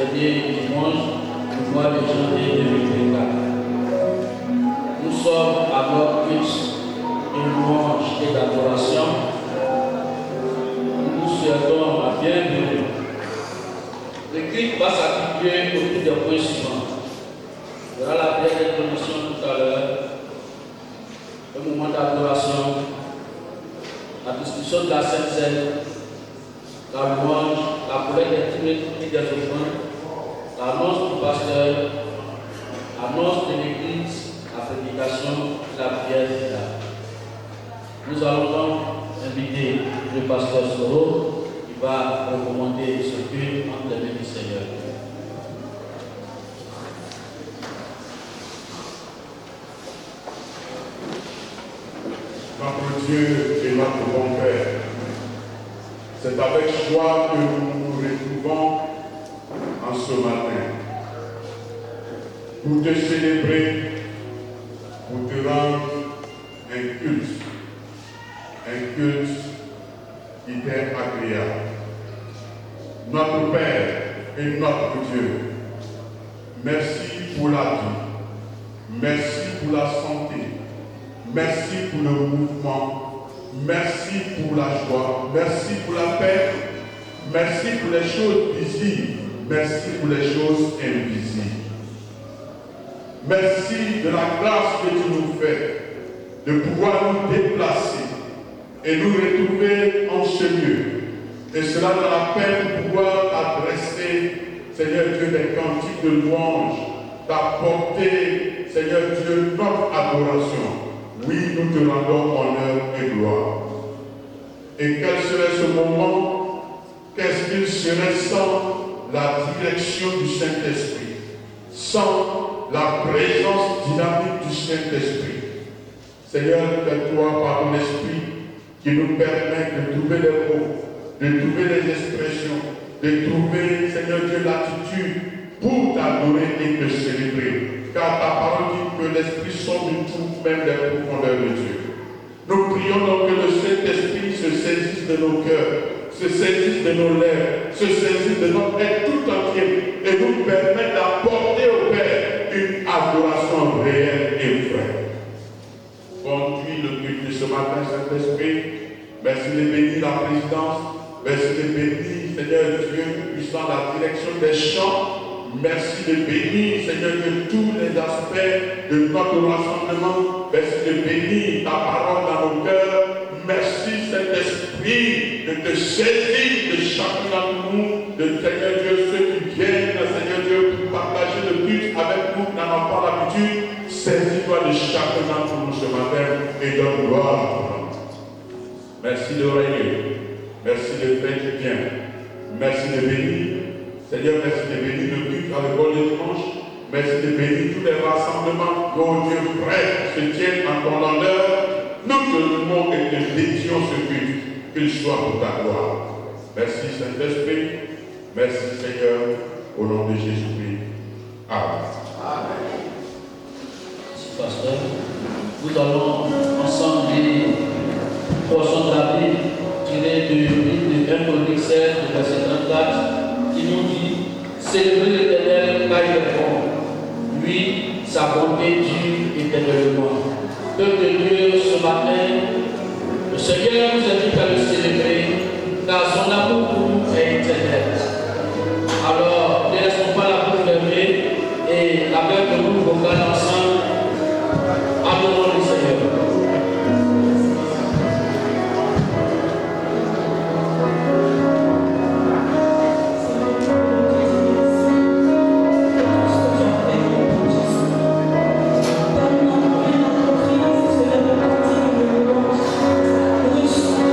dernier dimanche du mois de janvier 2024. Nous sommes à notre culte de louange et d'adoration. Nous nous souhaitons la bienvenue. Le culte va s'articuler autour des points suivants. Il y aura la prière d'introduction tout à l'heure, le moment d'adoration, la discussion de la Sainte Seine, la louange, la collecte des titres et des offrandes, l'annonce du pasteur, l'annonce de l'église, la prédication, la prière finale. Nous allons donc inviter le pasteur Soro qui va recommander ce culte entre les mains du Seigneur. Notre Dieu et notre bon Père, c'est avec joie que nous nous retrouvons en ce matin pour te célébrer, pour te rendre un culte qui t'est agréable. Notre Père et notre Dieu, merci pour la vie, merci pour la santé, merci pour le mouvement, merci pour la joie, merci pour la paix, merci pour les choses visibles, merci pour les choses invisibles. Merci de la grâce que tu nous fais de pouvoir nous déplacer et nous retrouver en ce lieu. Et cela dans la paix de pouvoir adresser, Seigneur Dieu, des cantiques de louange, d'apporter, Seigneur Dieu, notre adoration. Oui, nous te rendons honneur et gloire. Et quel serait ce moment? Qu'est-ce qu'il serait sans la direction du Saint-Esprit, sans la présence dynamique du Saint-Esprit? Seigneur, fais-toi par ton esprit qui nous permet de trouver les mots, de trouver les expressions, de trouver, Seigneur Dieu, l'attitude pour t'adorer et te célébrer. Car ta parole dit que l'Esprit sort du tout même des profondeurs de Dieu. Nous prions donc que le Saint-Esprit se saisisse de nos cœurs, se saisisse de nos lèvres, se saisisse de notre être tout entier et nous permette d'apporter au Père une adoration réelle et vraie. Conduis le culte de ce matin, Saint-Esprit. Merci de bénir la présidence. Merci de bénir, Seigneur Dieu puissant, la direction des chants. Merci de bénir, Seigneur Dieu, tous les aspects de notre rassemblement. Merci de bénir ta parole dans nos cœurs. Merci, Saint-Esprit, de te saisir de chacun d'entre nous, de Seigneur Dieu, ceux qui viennent, Seigneur Dieu, pour partager le culte avec nous, n'en pas l'habitude. Saisis-toi de chacun d'entre nous ce matin et donne gloire à ton nom. Merci de régner. Merci de faire du bien. Merci de bénir. Seigneur, merci de bénir le culte à l'école de dimanche. Merci de bénir tous les rassemblements dont Dieu prête se tiennent en ton honneur. Nous te louons et te dédions ce culte, qu'il soit pour ta gloire. Merci Saint-Esprit. Merci Seigneur, au nom de Jésus-Christ. Amen. Amen. Pasteur, nous allons ensemble lire une portion de la Bible tirée du livre de 1 Chronique 16, verset 34, qui nous dit: célébrez l'Éternel car il est bon, lui, sa bonté dure éternellement. Peuple de Dieu, ce matin, le Seigneur nous invite à le célébrer, car son amour pour nous est éternel. Alors, ne laissons pas la bouche fermée et avec le groupe vocal ensemble, adorons le Seigneur. Thank you.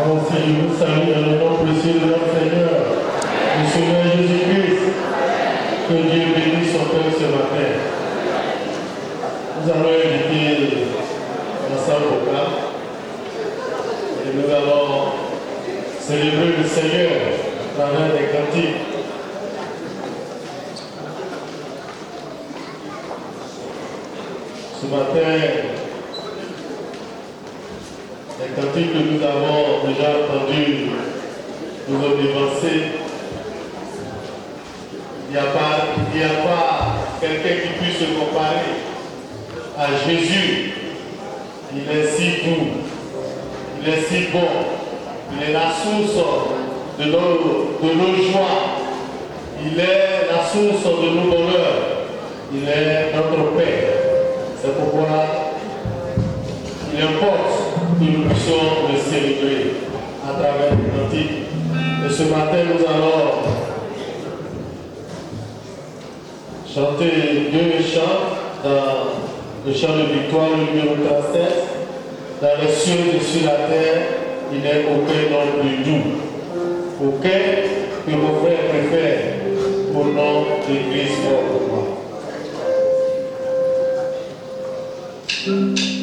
Avant aussi, je vous salue dans le nom précieux de notre Seigneur, le Seigneur Jésus-Christ. Que Dieu bénisse son peuple ce matin. Nous allons inviter l'ensemble au plat et nous allons célébrer le Seigneur à travers des cantiques. Ce matin, les cantiques que nous avons déjà entendus nous ont dévancés. Il n'y a pas quelqu'un qui puisse se comparer à Jésus. Il est si doux, il est si bon, il est la source de nos joies, il est la source de nos bonheurs, il est notre Père. C'est pourquoi il importe que nous puissions le célébrer à travers les cantiques. Et ce matin, nous allons chanter deux chants dans le chant de victoire, le numéro 37. Dans les cieux et sur la terre, il n'est aucun nom plus doux, aucun que vos frères préfèrent au nom de Christ pour moi. Oh,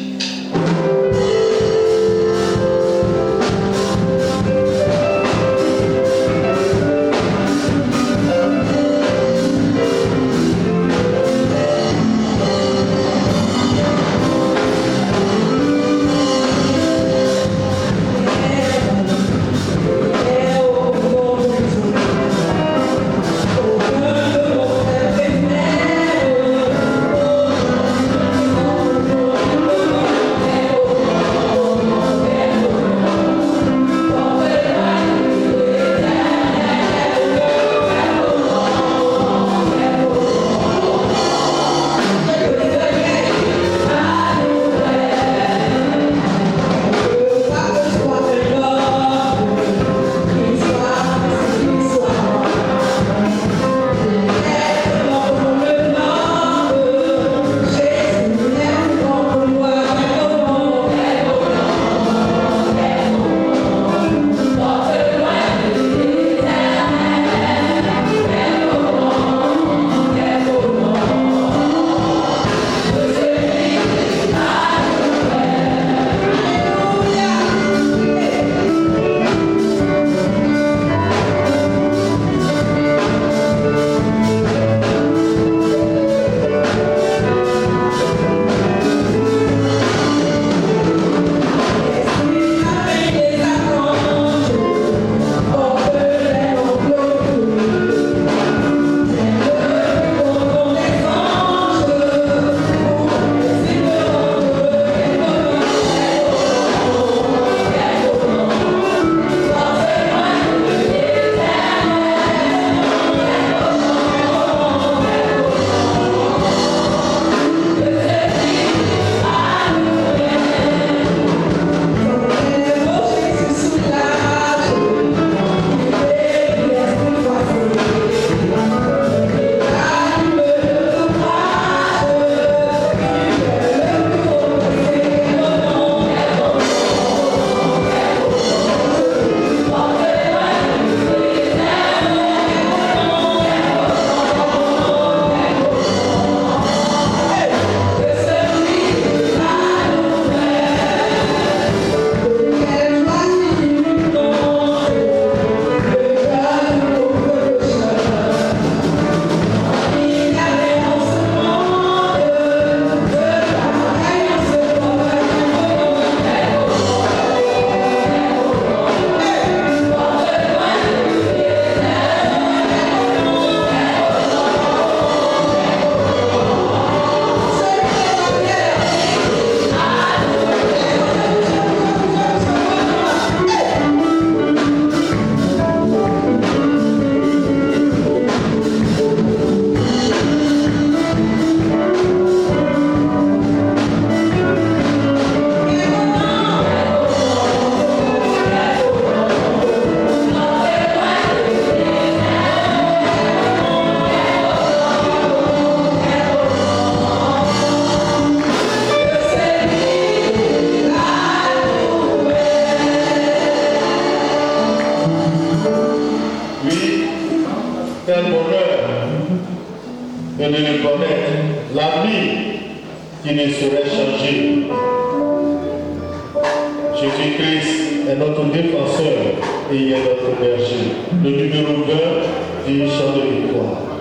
Jésus-Christ est notre défenseur et il est notre berger. Le numéro 20 du chant de victoire.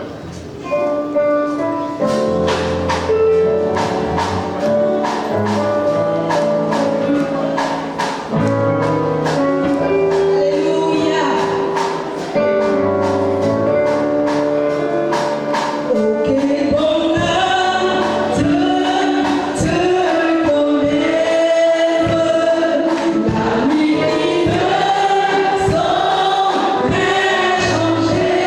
Changé.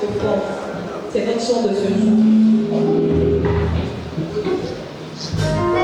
de force. C'est notre chant de ce jour. Thank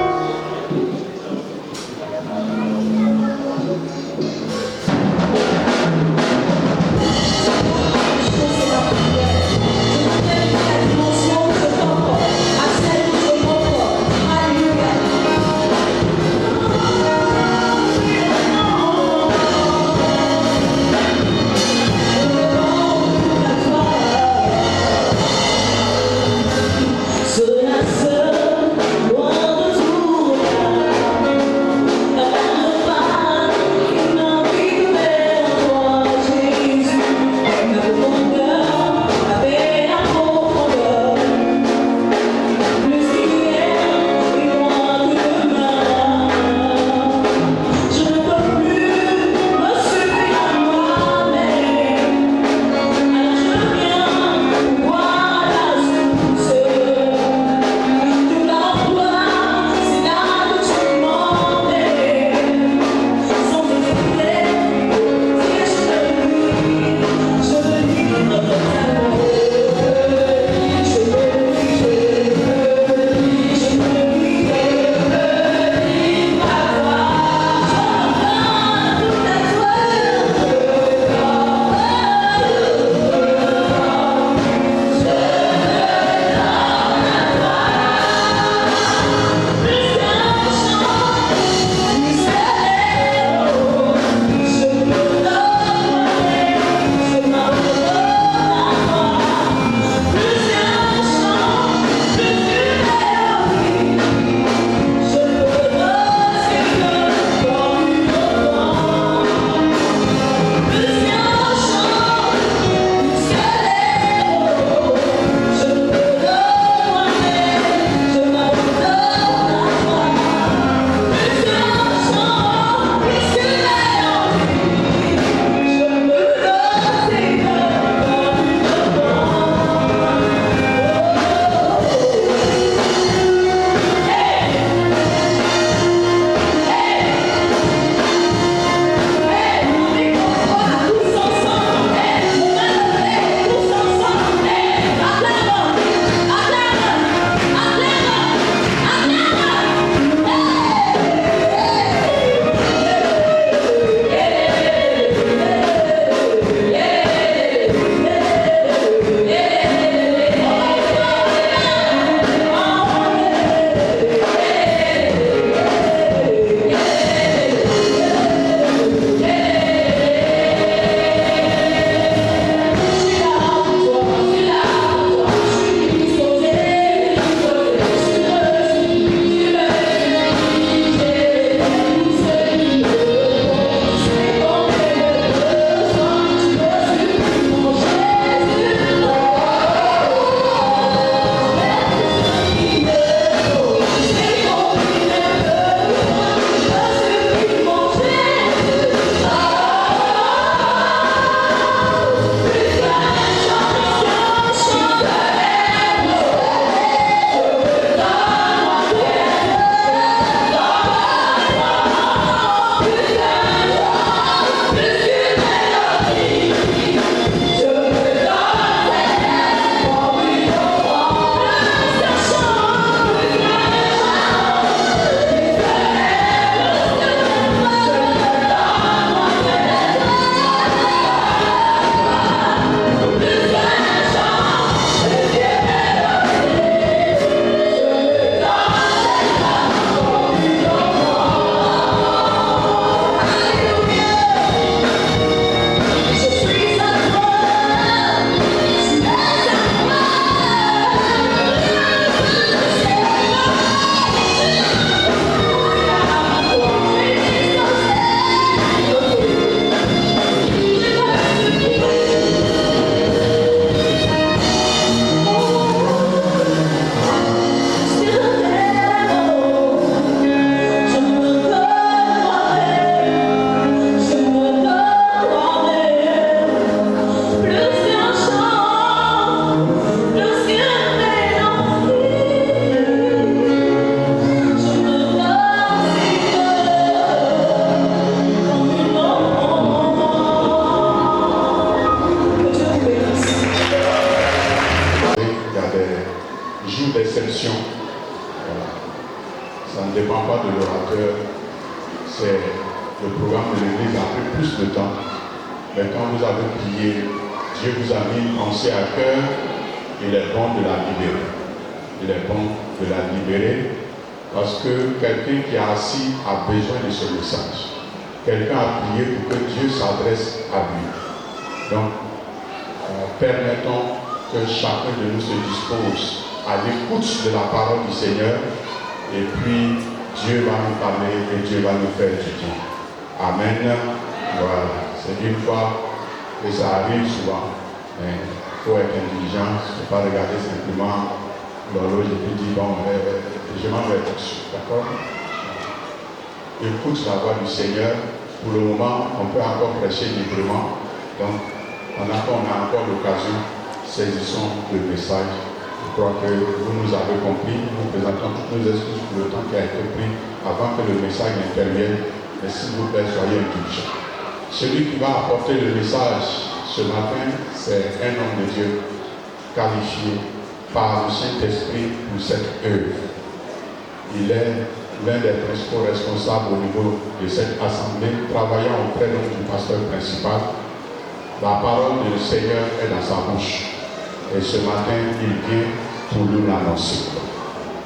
le programme de l'église a pris plus de temps. Mais quand vous avez prié, Dieu vous a mis une pensée à cœur, il est bon de la libérer. Il est bon de la libérer parce que quelqu'un qui est assis a besoin de ce message. Quelqu'un a prié pour que Dieu s'adresse à lui. Donc, permettons que chacun de nous se dispose à l'écoute de la parole du Seigneur et puis Dieu va nous parler et Dieu va nous faire du bien. Amen. Voilà. C'est une fois que ça arrive souvent. Il faut être intelligent, il ne faut pas regarder simplement l'horloge et puis dire bon, je m'en vais dessus. D'accord? Écoute la voix du Seigneur. Pour le moment, on peut encore prêcher librement. Donc, pendant qu'on a encore l'occasion, saisissons le message. Je crois que vous nous avez compris. Nous présentons toutes nos excuses pour le temps qui a été pris avant que le message n'intervienne. Mais s'il vous plaît, soyez indulgents. Celui qui va apporter le message ce matin, c'est un homme de Dieu qualifié par le Saint-Esprit pour cette œuvre. Il est l'un des principaux responsables au niveau de cette assemblée, travaillant auprès du pasteur principal. La parole du Seigneur est dans sa bouche. Et ce matin, il vient pour nous l'annoncer.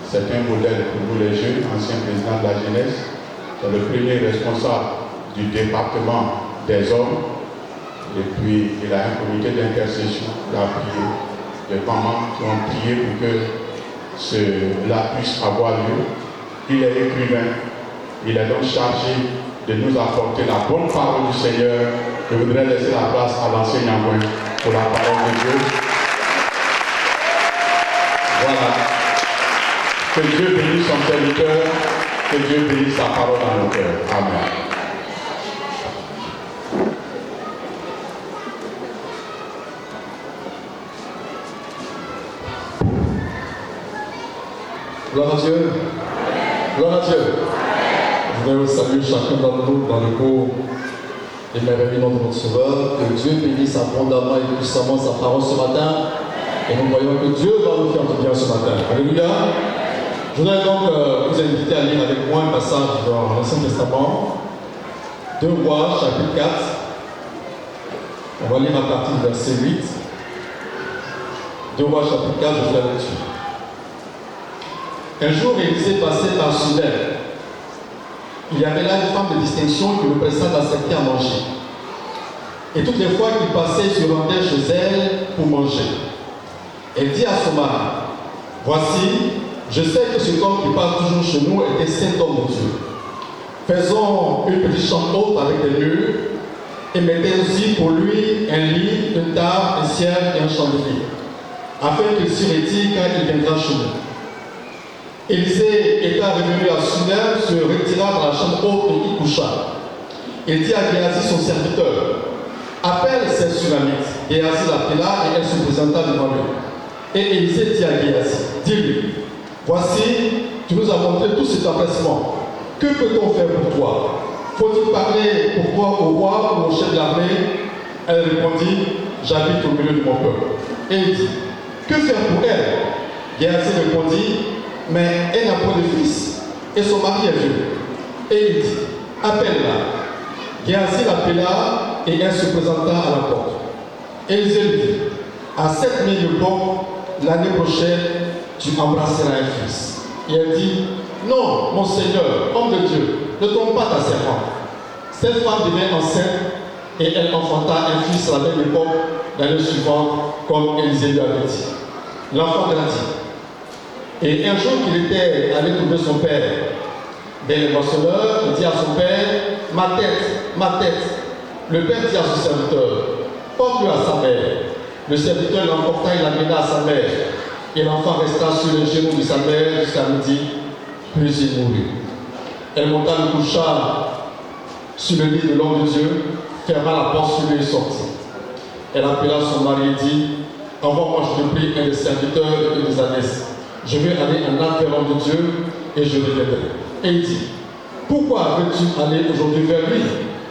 C'est un modèle pour nous les jeunes, ancien président de la jeunesse. C'est le premier responsable du département des hommes. Et puis, il a un comité d'intercession, il a prié. Les mamans qui ont prié pour que cela puisse avoir lieu. Il est écrivain. Il est donc chargé de nous apporter la bonne parole du Seigneur. Je voudrais laisser la place à l'enseignant pour la parole de Dieu. Voilà. Que Dieu bénisse son serviteur. Que Dieu bénisse sa parole dans nos cœurs. Amen. Gloire à Dieu. Gloire à Dieu. Je voudrais saluer chacun d'entre nous dans le cours des merveilleux noms de notre Sauveur. Que Dieu bénisse abondamment et puissamment sa parole ce matin. Et nous voyons que Dieu va nous faire du bien ce matin. Alléluia. Je voudrais donc vous inviter à lire avec moi un passage dans l'Ancien Testament. 2 Rois, chapitre 4. On va lire à partir du verset 8. 2 Rois, chapitre 4, je vous la lecture. Un jour, Élisée passait par Sunem. Il y avait là une femme de distinction qui le pressa d'accepter à manger. Et toutes les fois qu'il passait, il se rendait chez elle pour manger. Elle dit à son mari, « Voici, je sais que cet homme qui passe toujours chez nous est un saint homme de Dieu. Faisons une petite chambre haute avec des murs et mettons aussi pour lui un lit, une table, un siège et un chandelier, afin qu'il s'y retire quand il viendra chez nous. » Élisée étant revenu à Sunem, se retira dans la chambre haute et y coucha. Il dit à Géasi, son serviteur, « Appelle cette Sunamite. » Géasi l'appela et elle se présenta devant lui. Et Élisée dit à Géasi, « Dis-lui, voici, tu nous as montré tout cet empressement. Que peut-on faire pour toi? Faut-il parler pour toi au roi ou au chef de l'armée ?» Elle répondit, « J'habite au milieu de mon peuple. » Et il dit, « Que faire pour elle ?» Géasi répondit, « Mais elle n'a point de fils, et son mari est vieux. » Et il dit, « Appelle-la. » Géasi l'appela, et elle se présenta à la porte. Élisée lui dit, « À 7000 de bon, l'année prochaine, tu embrasseras un fils. » Et elle dit, « Non, mon Seigneur, homme de Dieu, ne tombe pas ta servante. » Cette femme devint enceinte, et elle enfanta un fils à la même époque, l'année suivante, comme Élisée lui avait dit. L'enfant grandit. Et un jour qu'il était allé trouver son père dans les moissonneurs, il dit à son père, « Ma tête. » Le père dit à son serviteur, « Porte-le à sa mère. » Le serviteur l'emporta et l'amena à sa mère. Et l'enfant resta sur les genoux de sa mère jusqu'à midi, puis il mourut. Elle monta le coucha sur le lit de l'homme de Dieu, ferma la porte sur lui et sortit. Elle appela son mari et dit, « Envoie-moi, je te prie, un des serviteurs et des ânesses. Je vais aller en âme vers l'homme de Dieu et je reviendrai. » Et il dit, « Pourquoi veux-tu aller aujourd'hui vers lui?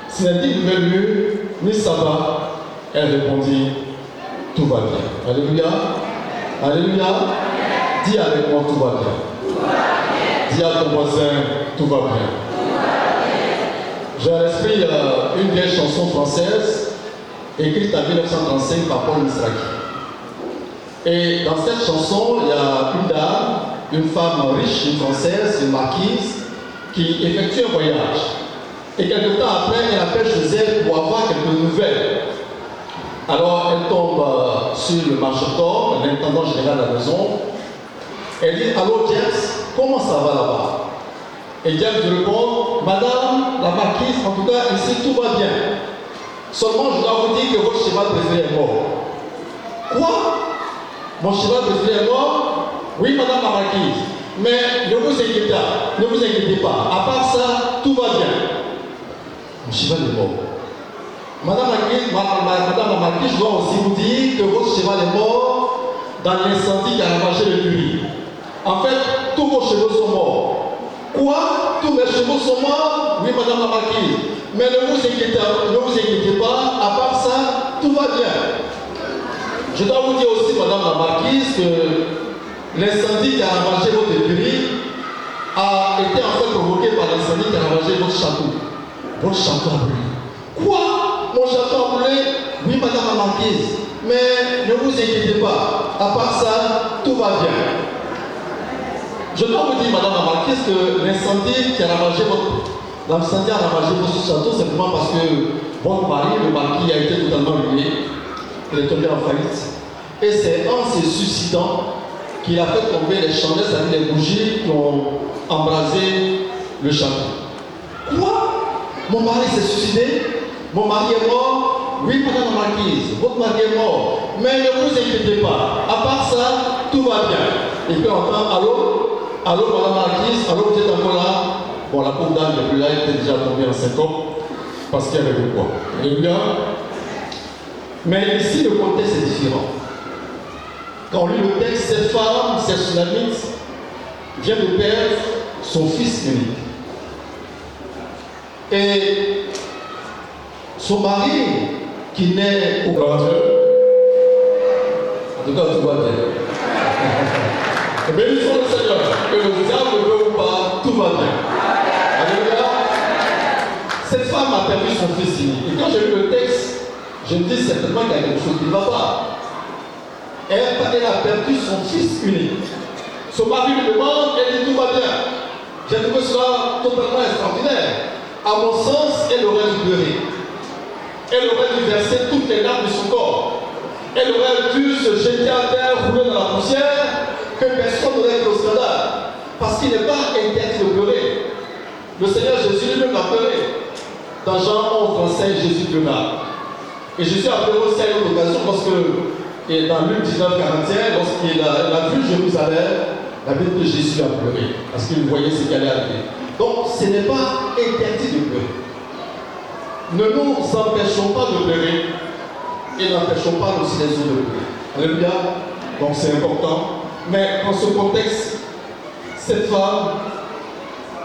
Ce n'est ni nouvelle lieu, ni sabbat. » Elle répondit, « Tout va bien. » Alléluia. Alléluia. Dis avec moi, tout va bien. Dis à ton voisin, tout va bien. j'ai à l'esprit une vieille chanson française écrite en 1935 par Paul Misraki. Et dans cette chanson, il y a une dame, une femme riche, une française, une marquise, qui effectue un voyage. Et quelque temps après, elle appelle chez elle pour avoir quelques nouvelles. Alors elle tombe sur le marcheton, l'intendant général de la maison. Elle dit: allô James, comment ça va là-bas? Et James lui répond: madame la marquise, en tout cas ici tout va bien. Seulement je dois vous dire que votre cheval préféré est mort. Quoi? Mon cheval préféré est mort? Oui madame la marquise. Mais ne vous inquiétez pas. À part ça, tout va bien. Mon cheval est mort. Madame la marquise, je dois aussi vous dire que votre cheval est mort dans l'incendie qui a ravagé le Curie. En fait, tous vos chevaux sont morts. Quoi? Tous mes chevaux sont morts? Oui, madame la marquise. Mais ne vous inquiétez pas, à part ça, tout va bien. Je dois vous dire aussi, madame la marquise, que l'incendie qui a ravagé votre écurie a été en fait provoqué par l'incendie qui a ravagé votre château. Votre château a brûlé. Quoi? Mon château a brûlé? Oui, madame la marquise. Mais ne vous inquiétez pas, à part ça, tout va bien. Je dois vous dire, madame la marquise, que l'incendie qui a ravagé votre château, c'est simplement parce que votre mari, le marquis, a été totalement ruiné. Il est tombé en faillite. Et c'est en se suicidant qu'il a fait tomber les chandelles, c'est-à-dire les bougies qui ont embrasé le château. Quoi? Mon mari s'est suicidé? Mon mari est mort? Oui, madame la marquise, votre mari est mort. Mais ne vous inquiétez pas, à part ça, tout va bien. Et puis on entend: allô? Allô, madame la marquise? Allô, vous êtes encore là? Bon, la pauvre dame n'est plus là, elle était déjà tombée en syncope parce qu'il y avait de quoi. Alléluia. Mais ici, le contexte est différent. Quand on lit le texte, cette femme, cette Sunamite, vient de perdre son fils unique. Et son mari, qui naît au grand Dieu, en tout cas, tout va bien. Bénissons le Seigneur, que le diable veut ou pas, tout va bien. Alléluia. Cette femme a perdu son fils unique. Et quand j'ai lu le texte, je me dis certainement qu'il y a quelque chose qui ne va pas. Elle a perdu son fils unique. Son mari lui demande, elle dit: tout va bien. J'ai trouvé cela totalement extraordinaire. À mon sens, elle aurait dû pleurer. Elle aurait dû verser toutes les larmes de son corps. Elle aurait dû se jeter à terre, rouler dans la poussière, que personne n'aurait été au scandale. Parce qu'il n'est pas interdit de pleurer. Le Seigneur Jésus lui-même a pleuré. Dans Jean 11, 25, Jésus pleura. Et Jésus a pleuré aussi à une occasion parce que, et dans Luc 19, 41, lorsqu'il a vu Jérusalem, la Bible de Jésus a pleuré. Parce qu'il voyait ce qui allait arriver. Donc, ce n'est pas interdit de pleurer. Ne nous empêchons pas de pleurer et n'empêchons pas aussi les autres de pleurer. Alléluia. Donc, c'est important. Mais dans ce contexte, cette femme,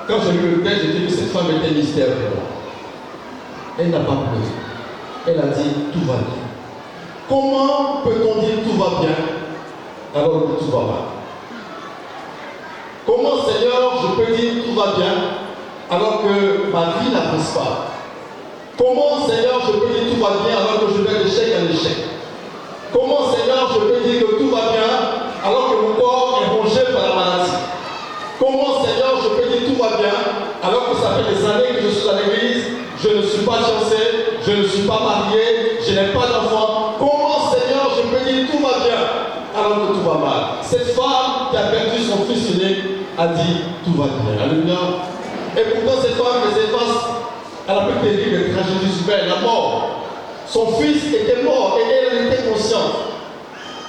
quand j'ai lu le texte, j'ai dit que cette femme était mystère pour moi. Elle n'a pas pleuré. Elle a dit: tout va bien. Comment peut-on dire tout va bien alors que tout va mal? Comment, Seigneur, je peux dire tout va bien alors que ma vie n'avance pas? Comment, Seigneur, je peux dire tout va bien alors que je vais d'échec en échec? Comment, Seigneur, je peux dire que tout va bien alors que mon corps est rongé par la maladie? Comment, Seigneur, je peux dire tout va bien alors que ça fait des années que je suis à l'église, je ne suis pas fiancé, je ne suis pas marié, je n'ai pas d'enfant? Comment, Seigneur, je peux dire tout va bien alors que tout va mal? Cette femme qui a perdu son fils unique a dit: tout va bien. Alléluia. Et pourtant, cette femme faisait face à la plus terrible tragédie humaine, la mort. Son fils était mort et elle était consciente.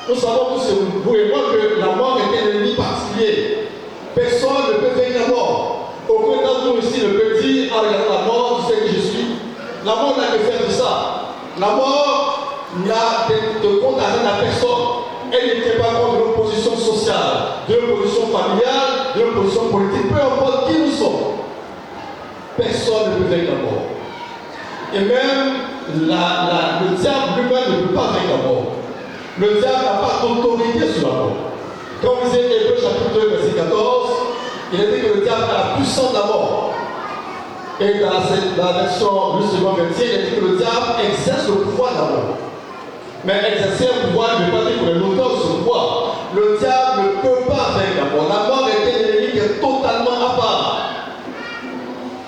Nous savons tous, vous et moi, que la mort était un ennemi particulier. Personne ne peut vaincre la mort. Aucun d'entre nous ici ne peut dire: ah, regarde la mort, tu sais qui je suis. La mort n'a que faire de ça. La mort n'a de compte à rien à personne. Elle ne tient pas compte de nos positions sociales, de nos positions familiales, de nos positions politiques, peu importe qui nous sommes. Personne ne peut vaincre la mort. Et même le diable lui-même ne peut pas vaincre la mort. Le diable n'a pas d'autorité sur la mort. Quand vous lisez Hébreux chapitre 2, verset 14, il est dit que le diable a la puissance de la mort. Et dans la version du second verset, il dit que le diable exerce le pouvoir d'amour. Mais exercer un pouvoir ne veut pas dire que l'auteur de ce pouvoir. Le diable ne peut pas vaincre la mort. La mort est un ennemi qui est totalement à part.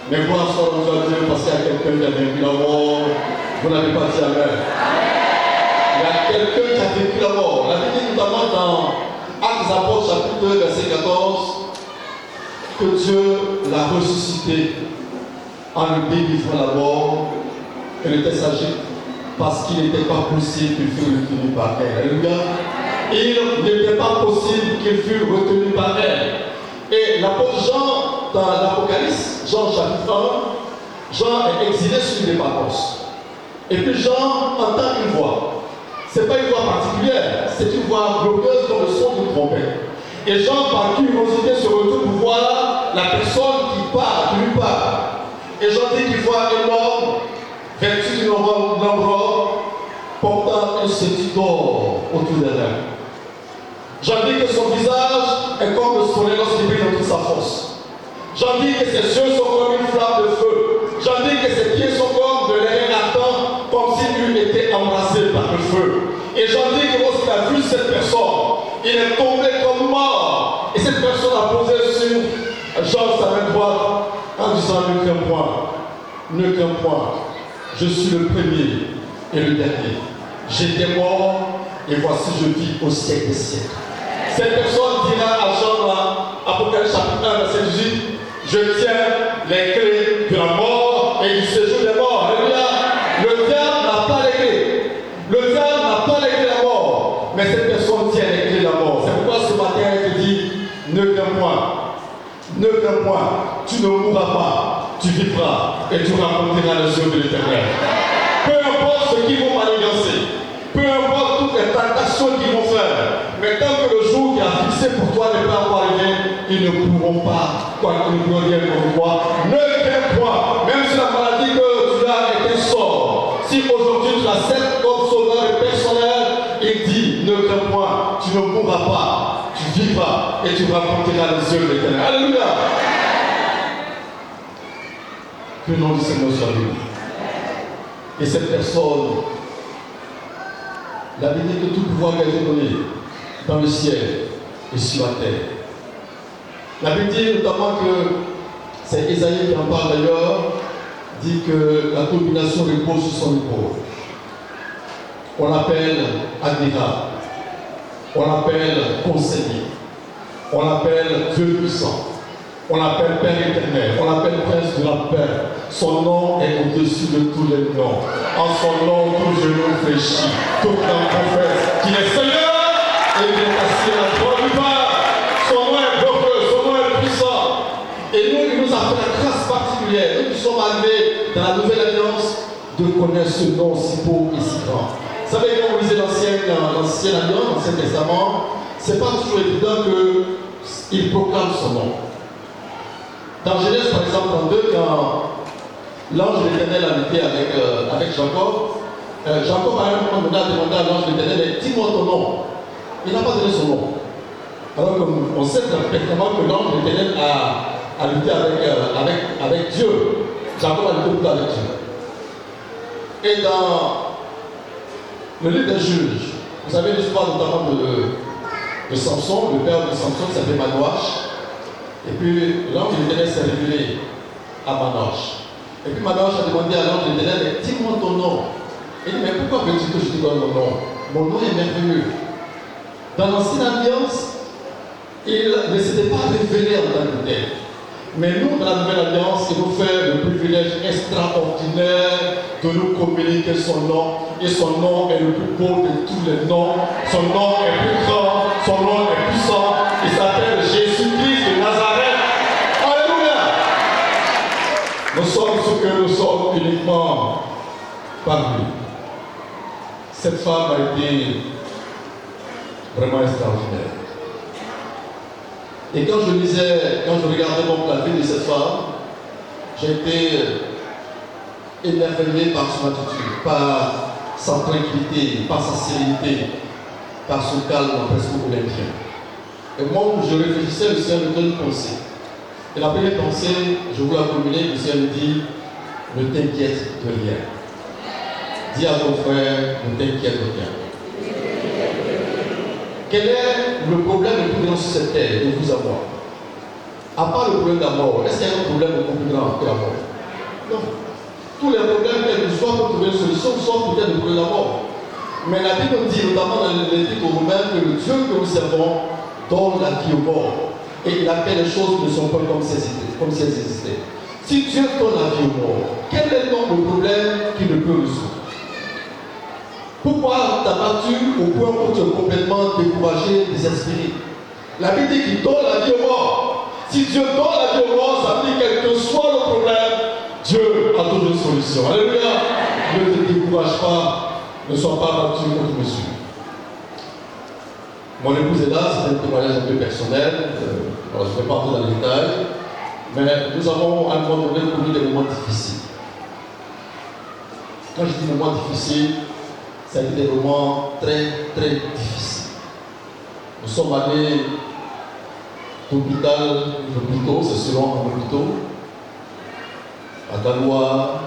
Mais pour l'instant, nous allons dire parce qu'il y a quelqu'un qui a vaincu la mort, vous n'avez pas dit amen. Il y a quelqu'un qui a vécu la mort. La Bible dit notamment dans Actes des Apôtres, chapitre 2, verset 14, que Dieu l'a ressuscité en le délivrant la mort. Elle était sagée parce qu'il n'était pas possible qu'il fût retenu par elle. Alléluia. Il n'était pas possible qu'il fût retenu par elle. Et l'apôtre Jean, dans l'Apocalypse, Jean chapitre 1, Jean est exilé sur une vacances. Et puis Jean entend une voix. Ce n'est pas une voix particulière, c'est une voix glorieuse comme le son d'une trompette. Et Jean, par curiosité, se retourne pour voir la personne qui parle, qui lui parle. Et Jean dit qu'il voit un homme vêtu d'une robe portant un ceinture d'or autour d'elle. Jean dit que son visage est comme le soleil lorsqu'il brille dans toute sa force. J'en dis que ses yeux sont comme une flamme de feu. J'en dis que ses pieds sont comme de l'airain ardent, comme s'il eût été embrasé par le feu. Et j'en dis que lorsqu'il a vu cette personne, il est tombé comme mort. Et cette personne a posé sur Jean sa main droite en disant: ne crains point, ne crains point. Je suis le premier et le dernier. J'étais mort et voici je vis au siècle des siècles. Cette personne dira à Jean dans Apocalypse chapitre 1, verset 18: je tiens les clés de la mort et du séjour des morts. Alléluia. Le diable n'a pas les clés. Le diable n'a pas les clés de la mort. Mais cette personne tient les clés de la mort. C'est pourquoi ce matin elle te dit: ne crains point. Ne crains point. Tu ne mourras pas. Tu vivras et tu rencontreras les yeux de l'Éternel. Peu importe ce qu'ils vont manigancer. Peu importe toutes les tentations qu'ils vont faire. Mais tant que le jour qui a fixé pour toi n'est pas encore arrivé, ils ne pourront pas, quoi qu'ils ne pourront rien pour toi. Ne crains point, même si la maladie que tu as été sort. Si aujourd'hui tu l'acceptes comme sauveur et personnel, il dit: ne crains point, tu ne mourras pas, tu vivras et tu rencontreras les yeux de l'Éternel. Alléluia. Que le nom du Seigneur soit béni. Et cette personne, la Bible dit que tout pouvoir lui a été donné dans le ciel et sur la terre. La Bible dit notamment que c'est Isaïe qui en parle d'ailleurs, dit que la domination repose sur son épaule. On l'appelle admirable, on l'appelle conseiller, on l'appelle Dieu puissant, on l'appelle Père éternel, on l'appelle Prince de la paix. Son nom est au-dessus de tous les noms. En son nom, tout genou fléchit, tout âme confesse qu'il est Seigneur et il est assis à la droite du Père. Son nom est glorieux, son nom est puissant. Et nous, il nous a fait la grâce particulière, nous qui sommes arrivés dans la nouvelle alliance, de connaître ce nom si beau et si grand. Vous savez, quand on lisait l'ancienne alliance, l'Ancien Testament, c'est pas toujours évident qu'il proclame son nom. Dans Genèse, par exemple, en 2, quand l'ange de l'Éternel habitait avec Jacob, Jacob à un moment donné a demandé à l'ange de l'Éternel: dis-moi ton nom. Il n'a pas donné son nom. Alors qu'on sait perfectement que l'ange de l'Éternel a lutté avec Dieu. Jacob a lutté beaucoup avec Dieu. Et dans le livre des Juges, vous savez l'histoire notamment de Samson, le père de Samson qui s'appelait Manoach. Et puis l'ange de l'Éternel s'est révélé à Manoach. Et puis Manoach a demandé à l'ange de l'Éternel: dis-moi ton nom. Il dit: mais pourquoi veux-tu que je te donne mon nom? Mon nom est merveilleux. Dans l'ancienne alliance, il ne s'était pas révélé en tant que tel. Mais nous, dans la nouvelle alliance, il nous fait le privilège extraordinaire de nous communiquer son nom. Et son nom est le plus beau de tous les noms. Son nom est plus grand, son nom est puissant. Il s'appelle Jésus-Christ de Nazareth. Alléluia! Nous sommes ce que nous sommes uniquement par lui. Cette femme a été vraiment extraordinaire. Et quand je regardais la vie de cette femme, j'étais émerveillé par son attitude, par sa tranquillité, par sa sérénité, par son calme presque olympien. Et moi, je réfléchissais, le Seigneur me donne une pensée. Et la première pensée, je vous la formule, le Seigneur me dit, ne t'inquiète de rien. Dis à ton frère, ne t'inquiète de rien. Quel est le problème le plus grand sur cette terre, de vous à moi? À part le problème de la mort, est-ce qu'il y a un problème beaucoup plus grand que la mort? Non. Tous les problèmes, quel que soit, pour trouver une solution, sauf peut-être le problème de la mort. Mais la Bible dit, notamment dans l'Épître aux Romains, que le Dieu que nous servons donne la vie aux morts. Et il appelle les choses qui ne sont pas comme si elles existaient. Si Dieu donne la vie aux morts, quel est donc le problème qui ne peut résoudre? Pourquoi t'as battu au point où tu es complètement découragé, désespéré? La Bible dit qu'il donne la vie aux morts. Si Dieu donne la vie aux morts, ça veut dire quel que soit le problème, Dieu a toujours une solution. Alléluia. Ne te décourage pas. Ne sois pas battu contre mesure. Mon épouse est là, c'est un témoignage un peu personnel. Je ne vais pas entrer dans les détails. Mais nous avons à un moment donné connu des moments difficiles. Quand je dis moments difficiles, ça a été des moments très, très difficiles. Nous sommes allés d'hôpitaux, c'est selon un hôpital, à Galois,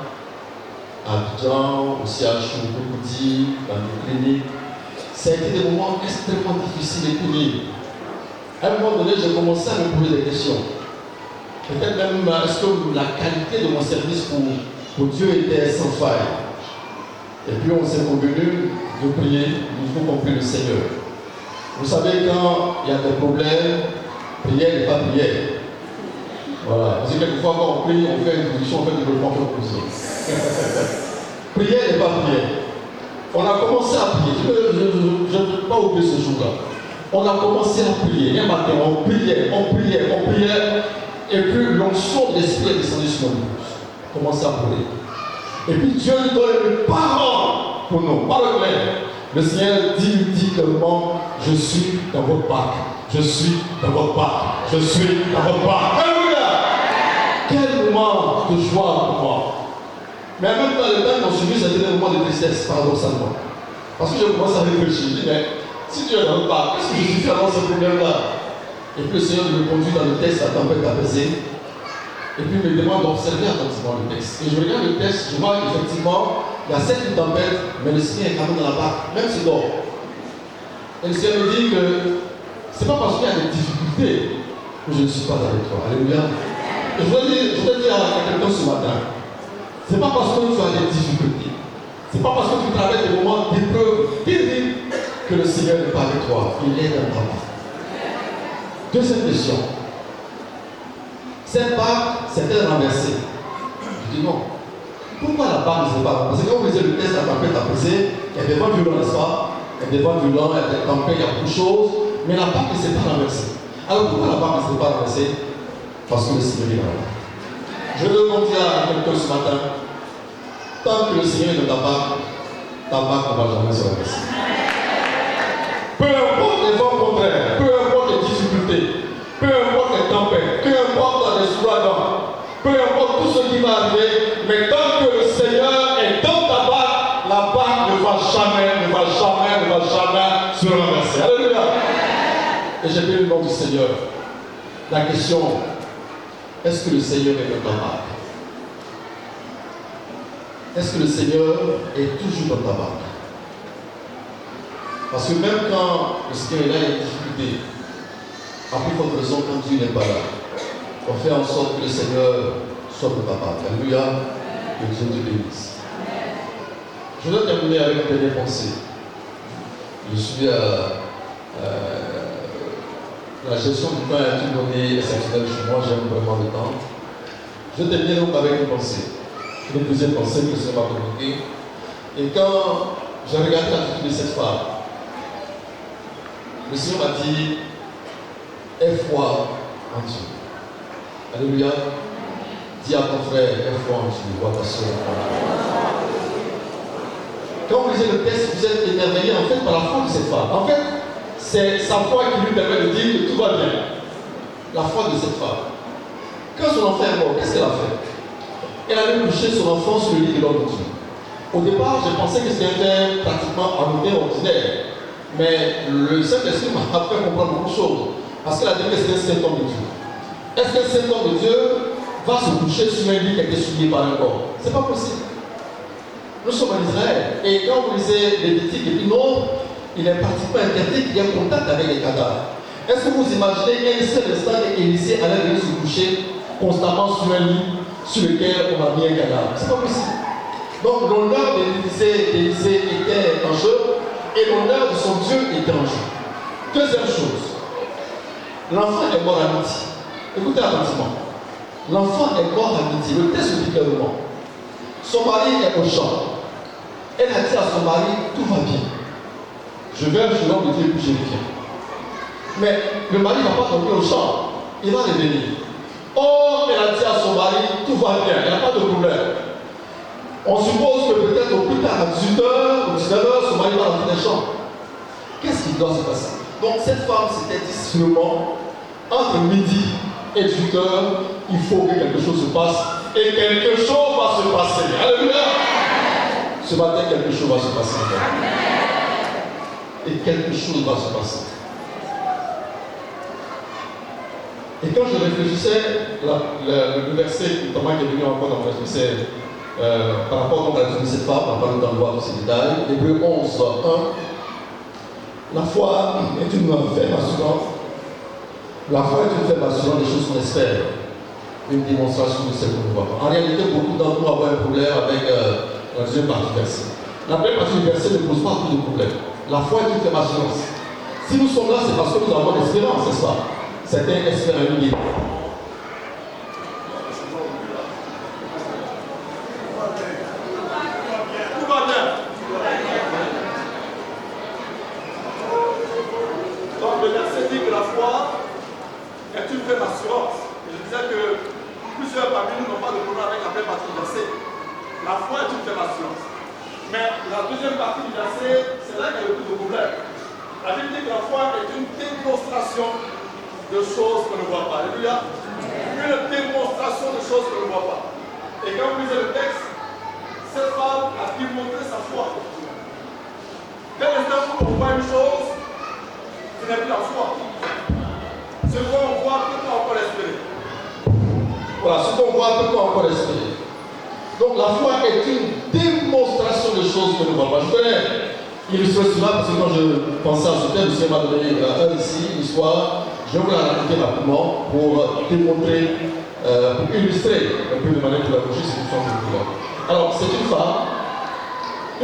à Abidjan, aussi à Choukoudi, dans les cliniques. Ça a été des moments extrêmement difficiles et pénibles. À un moment donné, j'ai commencé à me poser des questions. Peut-être même, est-ce que la qualité de mon service pour Dieu était sans faille? Et puis on s'est convenu de prier, il faut qu'on prie le Seigneur. Vous savez, quand il y a des problèmes, prière n'est pas prière. Voilà. Parce que quelquefois, quand on prie, on fait une position, on fait du développement, on fait une position. Prière n'est pas prière. On a commencé à prier. Je ne veux pas oublier ce jour-là. On a commencé à prier. Un matin, on priait. Et puis l'onction de l'Esprit est descendue sur nous. On a commencé à prier. Et puis Dieu nous donne une parole pour nous. Par le clair. Le Seigneur dit clairement, je suis dans votre parc. Je suis dans votre parc. Je suis dans votre parc. Alléluia! Quel moment de joie pour moi. Mais en même temps, le temps qu'on suivi, c'était un moment de tristesse, paradoxalement. Parce que je commence à réfléchir. Je dis, mais si Dieu est dans votre parc, qu'est-ce que je suis fait avant ce problème-là? Et puis le Seigneur me conduit dans le texte, la tempête apaisée. Et puis il me demande d'observer attentivement le texte. Et je regarde le texte, je vois qu'effectivement, il y a cette tempête, mais le Seigneur est quand même dans la barque, même s'il dort. Et le Seigneur me dit que ce n'est pas parce qu'il y a des difficultés que je ne suis pas avec toi. Alléluia. Et je voudrais dire à quelqu'un ce matin, ce n'est pas parce que tu as des difficultés, ce n'est pas parce que tu traverses des moments d'épreuve terribles que le Seigneur n'est pas avec toi. Il est dans ta barque. Deuxième question. Cette barque s'est-elle renversée? Je dis non. Pourquoi la barque ne s'est pas renversée? Parce que quand vous lisez le texte, la tempête apaisée, il y a des vents violents, n'est-ce pas? Il y a des vents violents, il y a des tempêtes, il y a beaucoup de choses, mais la barque ne s'est pas renversée. Alors pourquoi la barque ne s'est pas renversée? Parce que le Seigneur est dans la barque. Je veux dire à quelqu'un ce matin, tant que le Seigneur est dans ta barque ne va jamais se renverser. Peu importe les vents contraires, peu importe les difficultés, peu importe les tempêtes, peu importe les ouragans, peu importe tout ce qui va arriver, mais tant que le Seigneur est dans ta barque, la barque ne va jamais se renverser. Alléluia. Et j'ai bien le nom du Seigneur. La question, est-ce que le Seigneur est dans ta barque? Est-ce que le Seigneur est toujours dans ta barque? Parce que même quand le Seigneur est là, il y a des difficultés. À plus forte raison, quand Dieu n'est pas là, on fait en sorte que le Seigneur soit dans ta barque. Alléluia. Que Dieu te bénisse. Je dois terminer avec une dernière pensée. Je suis la gestion du temps est une donnée exceptionnelle chez moi, j'aime vraiment le temps. Je termine donc avec une pensée. Une deuxième pensée que le Seigneur m'a communiquée. Et quand j'ai regardé l'attitude de cette femme, le Seigneur m'a dit, aie foi en Dieu. Alléluia. Dis à ton frère, aie foi en Dieu, vois ta soeur. Quand vous lisez le texte, vous êtes émerveillé en fait par la foi de cette femme. En fait, c'est sa foi qui lui permet de dire que tout va bien. La foi de cette femme. Quand son enfant est mort, qu'est-ce qu'elle a fait? Elle avait couché son enfant sur le lit de l'homme de Dieu. Au départ, je pensais que c'était un fait pratiquement anodin, ordinaire. Mais le Saint-Esprit m'a fait comprendre beaucoup de choses. Parce qu'elle a dit que c'était un saint homme de Dieu. Est-ce qu'un saint homme de Dieu va se coucher sur un lit qui a été souillé par un corps? C'est pas possible. Nous sommes en Israël. Et quand vous lisez Lévitique et puis non, il est pratiquement interdit qu'il y ait contact avec les cadavres. Est-ce que vous imaginez qu'un seul instant qu'Élisée allait venir se coucher constamment sur un lit sur lequel on a mis un cadavre? C'est pas possible. Donc l'honneur d'Élisée était en jeu et l'honneur de son Dieu était en jeu. Deuxième chose, l'enfant est mort à midi. Écoutez attentivement. L'enfant est mort à midi. Le texte dit clairement. Son mari est au champ. Elle a dit à son mari, tout va bien. Je vais chez l'homme de Dieu et puis je reviens. Mais le mari ne va pas tomber au champ. Il va revenir. Or, elle a dit à son mari, tout va bien, il n'y a pas de problème. On suppose que peut-être au plus tard, à 18h ou 19h, son mari va rentrer des champs. Qu'est-ce qui doit se passer? Donc cette femme s'était dit sûrement, entre midi et 18h, il faut que quelque chose se passe. Et quelque chose va se passer. Alléluia! Ce matin, quelque chose va se passer. Et quelque chose va se passer. Et quand je réfléchissais, le verset notamment qui est venu encore dans mon esprit, par rapport à la vie de cette femme, on va pas nous voir tous ces détails, Hébreux 11, 1, la foi est une ferme assurance. La foi est une ferme assurance des choses qu'on espère, une démonstration de ce qu'on ne voit pas. En réalité, beaucoup d'entre nous avons un problème avec la deuxième partie du verset. La première partie du verset ne pose pas beaucoup de problèmes. La foi est une ferme assurance. Si nous sommes là, c'est parce que nous avons l'espérance, n'est-ce pas? Certains espèrent une idée. Donc le verset dit que la foi est une ferme assurance. Et je disais que plusieurs parmi nous n'ont pas de problème avec la première partie du verset. La foi est une ferme assurance. Mais la deuxième partie du verset, c'est là qu'il y a le plus de problème. La Bible dit que la foi est une démonstration de choses qu'on ne voit pas. Alléluia. Une démonstration de choses qu'on ne voit pas. Et quand vous lisez le texte, cette femme a démontré sa foi. Dès l'instant où on voit une chose, ce n'est plus la foi. Ce qu'on voit, peut-on encore espérer. Voilà, ce qu'on voit, peut-on encore espérer. Donc la foi est une démonstration de choses que nous ne voyons pas. Je connais illustrer cela parce que quand je pensais à ce thème, monsieur m'a donné ici, une histoire. Je vais vous la raconter rapidement pour démontrer, pour illustrer un peu de manière pédagogique ce que nous sommes en train. Alors, c'est une femme,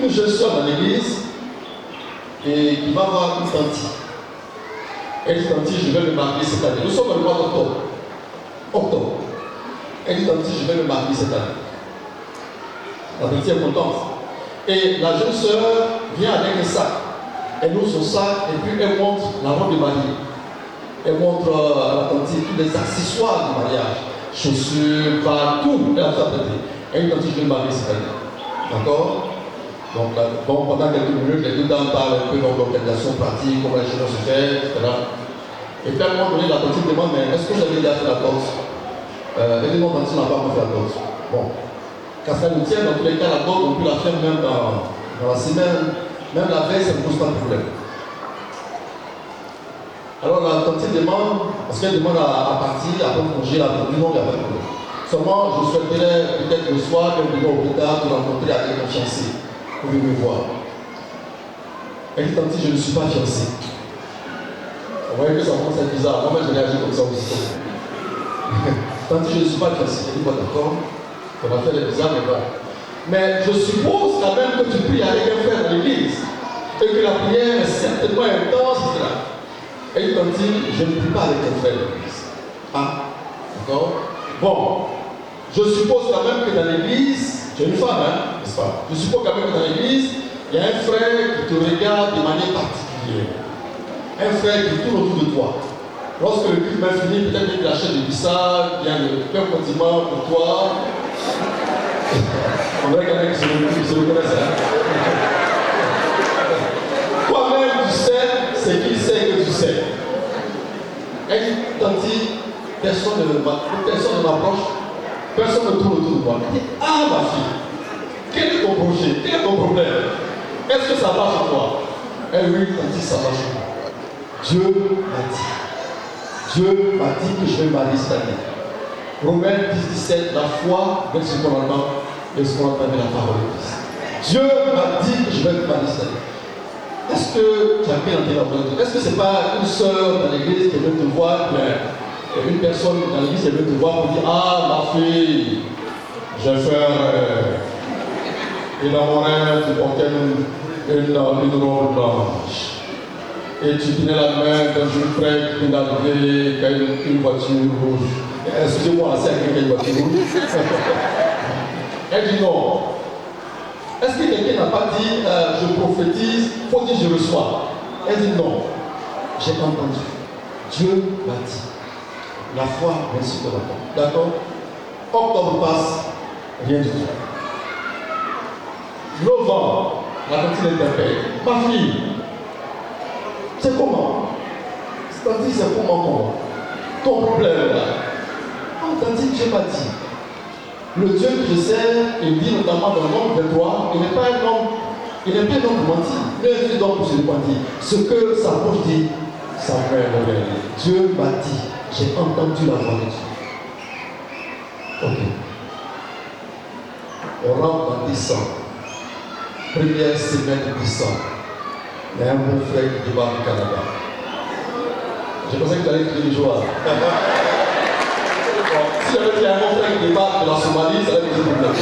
une jeune soeur dans l'église, et qui va voir une tante. Elle dit, tante, je vais me marier cette année. Nous sommes dans le mois d'octobre. Elle dit, tante, je vais me marier cette année. La petite est contente. Et la jeune soeur vient avec un sac. Elle ouvre son sac et puis elle montre la robe de mariée. Elle montre à la tante tous les accessoires du mariage. Chaussures, tout. Elle a tout apprêté. Elle dit, tante, je vais me marier cette année. D'accord? Donc, pendant quelques minutes, les deux dames parlent un peu de l'organisation pratique, comment les choses se font, etc. Et puis à un moment donné, la petite demande, mais est-ce que vous avez déjà fait la torse? Elle dit non, tante, on n'a pas fait la torse. Bon. Quand ça nous tient, dans tous les cas, la torse, on peut la faire même dans la semaine, même la veille, ça ne pose pas de problème. Alors la tante demande, parce qu'elle demande à partir, à prendre congé, à prendre du nom, il n'y a pas de problème. Seulement, je souhaiterais peut-être le soir, même du au plus tard, te rencontrer avec mon fiancé. Vous pouvez me voir. Elle dit, tante, je ne suis pas fiancé. Vous voyez que ça commence à être bizarre. Moi, je réagis comme ça aussi. Tante, je ne suis pas fiancé. Elle dit, bon, d'accord. Ça va faire des bizarres, mais bon. Mais je suppose quand même que tu pries avec un frère de l'église. Et que la prière est certainement intense, etc. Elle dit, tante, je ne prie pas avec un frère de l'église. Ah, d'accord. Bon. Je suppose quand même que dans l'église, tu es une femme, hein, n'est-ce pas? Je suppose quand même que dans l'église, il y a un frère qui te regarde de manière particulière. Un frère qui tourne autour de toi. Lorsque le culte est fini, peut-être qu'il achète des bissards, il y a un condiment pour toi. On dirait quand même que se reconnaissent, hein. Toi-même, tu sais, c'est qu'il sait que tu sais. Elle dit, tante, personne ne m'approche. Personne ne tourne autour de moi. Elle dit, ah ma fille, quel est ton projet? Quel est ton problème? Est-ce que ça va sur toi? Elle lui dit, ça va sur moi. Dieu m'a dit. Dieu m'a dit que je vais marier cette année. Romains 10, 17, la foi, même ce qu'on entend, et ce qu'on entend de la parole de Christ. Dieu m'a dit que je vais me marier cette année. Est-ce que tu as bien entendu la parole de Dieu? Est-ce que ce n'est pas une soeur dans l'église qui veut te voir, une personne dans l'église qui veut te voir pour dire, ah, ma fille, je vais faire une amourette, tu portais une robe blanche. Et tu tenais la main d'un jeune frère qui vient d'arriver, qui a une voiture rouge. Excusez-moi, c'est quelqu'un qui a une voiture rouge. Elle dit non. Est-ce que quelqu'un n'a pas dit je prophétise, faut dire je reçois? Elle dit non. J'ai entendu. Dieu m'a dit. La foi vient sur le rapport. D'accord? Octobre passe, rien du tout. Novembre, la cantine interpelle. Ma fille, c'est comment? C'est-à-dire, c'est comment? Ton problème là. On t'a dit, Dieu m'a dit. Le Dieu que je sers, il dit notamment dans le monde de toi, il n'est pas un homme, il n'est pas un homme pour mentir. Il est un Dieu d'homme pour se mentir. Ce que sa bouche dit, sa main revient. Dieu m'a dit, j'ai entendu la voix de Dieu. Ok. On rentre en décembre. Première semaine de décembre. Il y a un bon frère qui débarque du Canada. Je pensais que tu allais crier Joël. Si j'avais dit un bon frère qui débarque de la Somalie, ça allait poser problème.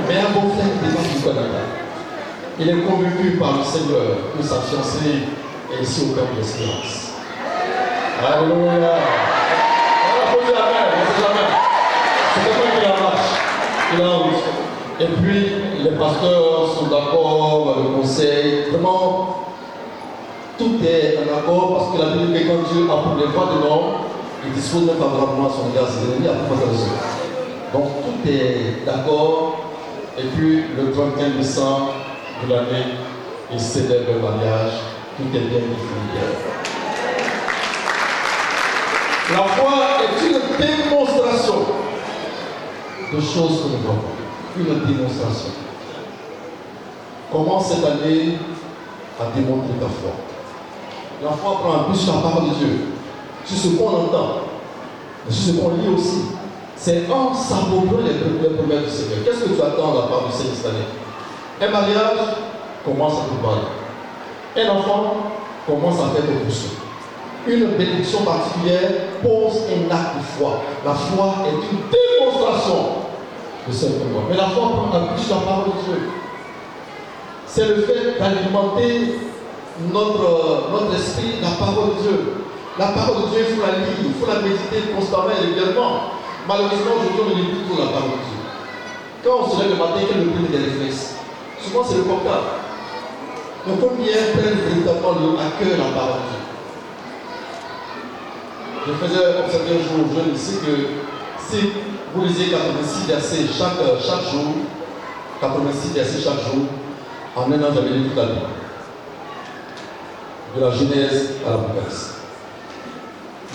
Mais un bon frère qui débarque du Canada. Il est convaincu par le Seigneur que sa fiancée est ici au camp de l'espérance. Alléluia. On a posé la main, on ne sait jamais. C'est quelqu'un qui la marche. Il est en route. Et puis, les pasteurs sont d'accord, le conseil. Vraiment, tout est en accord parce que la Bible dit que quand Dieu approuve les voies de l'homme, il dispose même favorablement à son égard ses ennemis à propos de ça. Donc, tout est d'accord. Et puis, le 31 décembre de l'année, il célèbre le mariage. Tout est bien défini. La foi est une démonstration de choses que nous voyons. Une démonstration. Commence cette année à démontrer ta foi. La foi prend en plus la parole de Dieu, sur ce qu'on entend, mais sur ce qu'on lit aussi. C'est en s'appropriant les promesses du Seigneur. Qu'est-ce que tu attends de la part du Seigneur cette année? Un mariage commence à te parler. Un enfant commence à faire des poussons. Une bénédiction particulière pose un acte de foi. La foi est une démonstration de ce pouvoir. Mais la foi prend en plus la parole de Dieu. C'est le fait d'alimenter notre esprit, la parole de Dieu. La parole de Dieu, il faut la lire, il faut la méditer constamment et régulièrement. Malheureusement, aujourd'hui, on ne lit plus trop la parole de Dieu. Quand on se lève le matin, quel est le premier des réflexes? Souvent, c'est le portable. Donc, combien prennent véritablement à cœur la parole de Dieu? Je faisais observer un jour aux jeunes ici que si vous lisez 86 versets chaque jour, 86 versets chaque jour, en un an, j'avais lu toute la Bible. De la Genèse à l'Apocalypse.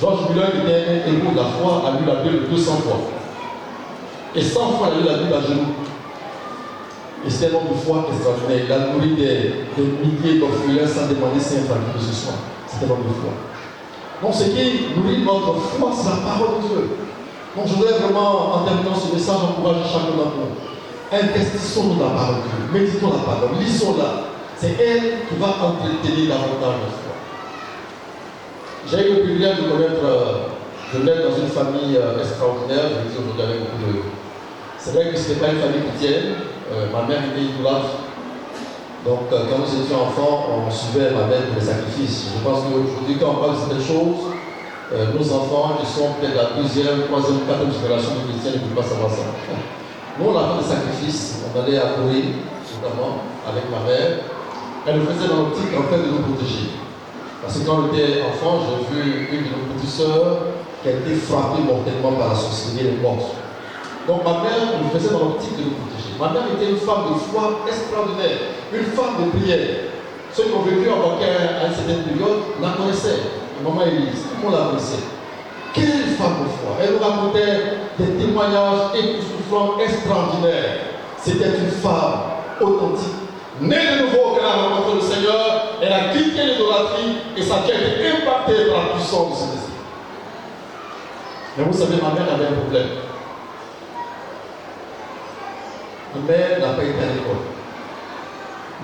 Georges Muller, qui était un héros de la foi, a lu la Bible 200 fois. Et 100 fois, il a lu la Bible à genoux. Et c'est un homme de foi extraordinaire. Il a nourri des milliers d'orphelins sans demander si un famille que ce soit. C'est un homme de foi. Donc, ce qui nourrit notre foi, c'est la parole de Dieu. Donc, je voudrais vraiment, en terminant ce message, encourager chacun d'entre nous. Investissons dans la parole de Dieu. Méditons la parole. Lisons-la. C'est elle qui va entretenir davantage notre foi. J'ai eu le privilège de connaître, de naître dans une famille extraordinaire. Je le dis aujourd'hui avec beaucoup de. C'est vrai que ce n'était pas une famille chrétienne. Ma mère était idolâtre. Donc, quand nous étions enfants, on suivait ma mère pour les sacrifices. Je pense qu'aujourd'hui, quand on parle de certaines choses, nos enfants, qui sont peut-être la deuxième, troisième, quatrième génération de chrétiens, ne peuvent pas savoir ça. Nous, on a fait des sacrifices. On allait à Corée, notamment, avec ma mère. Elle le faisait dans l'optique, en fait, de nous protéger. Parce que quand on était enfant, j'ai vu une de nos petites sœurs qui a été frappée mortellement par la sorcellerie et est morte. Donc ma mère le faisait dans l'optique de nous protéger. Ma mère était une femme de foi extraordinaire, une femme de prière. Ceux qui ont vécu en Bancaire à une certaine période la connaissaient. Maman Élise, tout le monde la connaissait. Quelle femme de foi! Elle nous racontait des témoignages époustouflants extraordinaires. C'était une femme authentique, née de nouveau quand elle a rencontré le Seigneur. Elle a quitté l'idolâtrie et sa vie a été impactée par la puissance de cet esprit. Mais vous savez, ma mère avait un problème. Ma mère n'a pas été à l'école.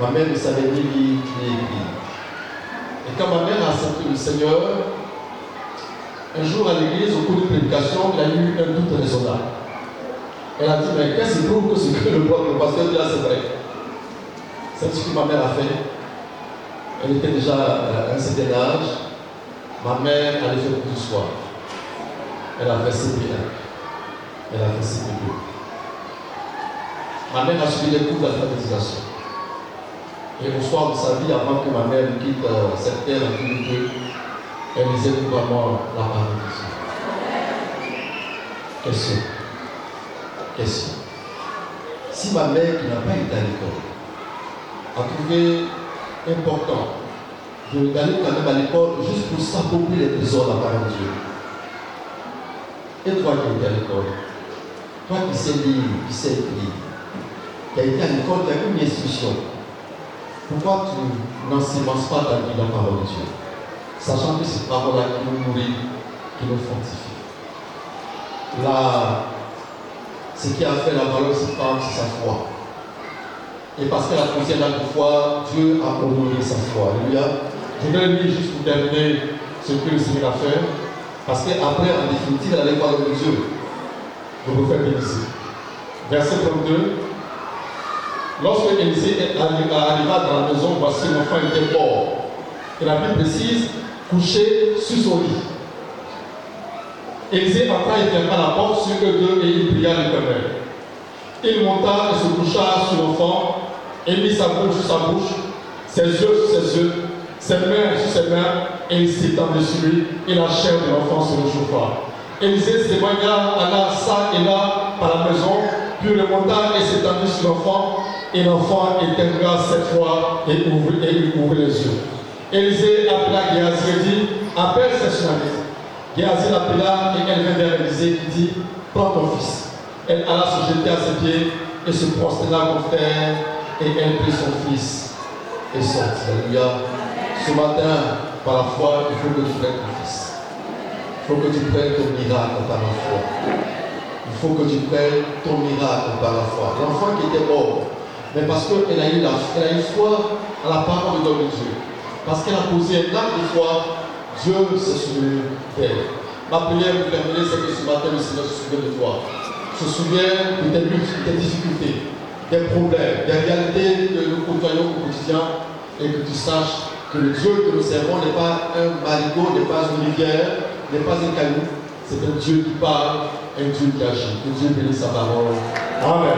Ma mère ne savait ni lire ni écrire. Et quand ma mère a accepté le Seigneur, un jour à l'église, au cours de prédication, il y a eu un doute raisonnable. Elle a dit, mais qu'est-ce qui prouve que ce que le pasteur dit là, c'est vrai? C'est ce que ma mère a fait. Elle était déjà à un certain âge. Ma mère allait faire cours du soir. Elle a fait CP1. Elle a fait CP2. Ma mère a suivi les cours d'alphabétisation. Et au soir de sa vie, avant que ma mère ne quitte cette terre en 2002, elle lisait couramment la parole de Dieu. Question. Si ma mère, qui n'a pas été à l'école, a trouvé important d'aller quand même à l'école juste pour s'approprier les trésors de la parole de Dieu, et toi qui es à l'école, toi qui sais lire, qui sais écrire, qui a été à l'école, qui a eu une instruction, pourquoi tu n'ensemences pas ta vie dans la parole de Dieu, sachant que ces paroles-là qui nous nourrissent, qui nous fortifient. Là, ce qui a fait la valeur de cette femme, c'est sa foi. Et parce qu'elle a posé l'acte de foi, Dieu a honoré sa foi. Alléluia. Je vais lire juste pour terminer ce que le Seigneur a fait. Parce qu'après, en définitive, elle allait voir le Dieu. Le prophète Élisée. Verset 32. Lorsque Élisée arriva dans la maison, voici l'enfant était mort. Et la Bible précise, couché sur son lit. Élisée entra et ferma la porte sur eux deux et il pria l'Éternel. Il monta et se coucha sur l'enfant et mit sa bouche sur sa bouche, ses yeux sur ses yeux, ses mains sur ses mains, et il s'étendit sur lui et la chair de l'enfant se réchauffa. Élisée s'éloigna, alla ça et là par la maison, puis remonta et s'étendit sur l'enfant, et l'enfant éteindra cette fois et il ouvrit les yeux. Élisée appela Géasi et dit, appelle cette Sunamite. Géasi l'appela et elle vint vers Élisée qui dit, prends ton fils. Elle alla se jeter à ses pieds et se prosterna contre terre et elle prit son fils et sortit. Alléluia. Ce matin, par la foi, il faut que tu prennes ton fils. Il faut que tu prennes ton miracle par la foi. Il faut que tu prennes ton miracle par la foi. L'enfant qui était mort, mais parce qu'elle a eu foi à la parole de Dieu. Parce qu'elle a posé un acte de foi, Dieu s'est souvenu d'elle. Ma prière pour terminer, c'est que ce matin, le Seigneur se souvient de toi. Se souvient de tes luttes, de tes difficultés, des problèmes, des réalités que nous côtoyons au quotidien et que tu saches que le Dieu que nous servons n'est pas un marigot, n'est pas une rivière, n'est pas un caillou. C'est un Dieu qui parle, un Dieu qui agit. Que Dieu bénisse sa parole. Amen.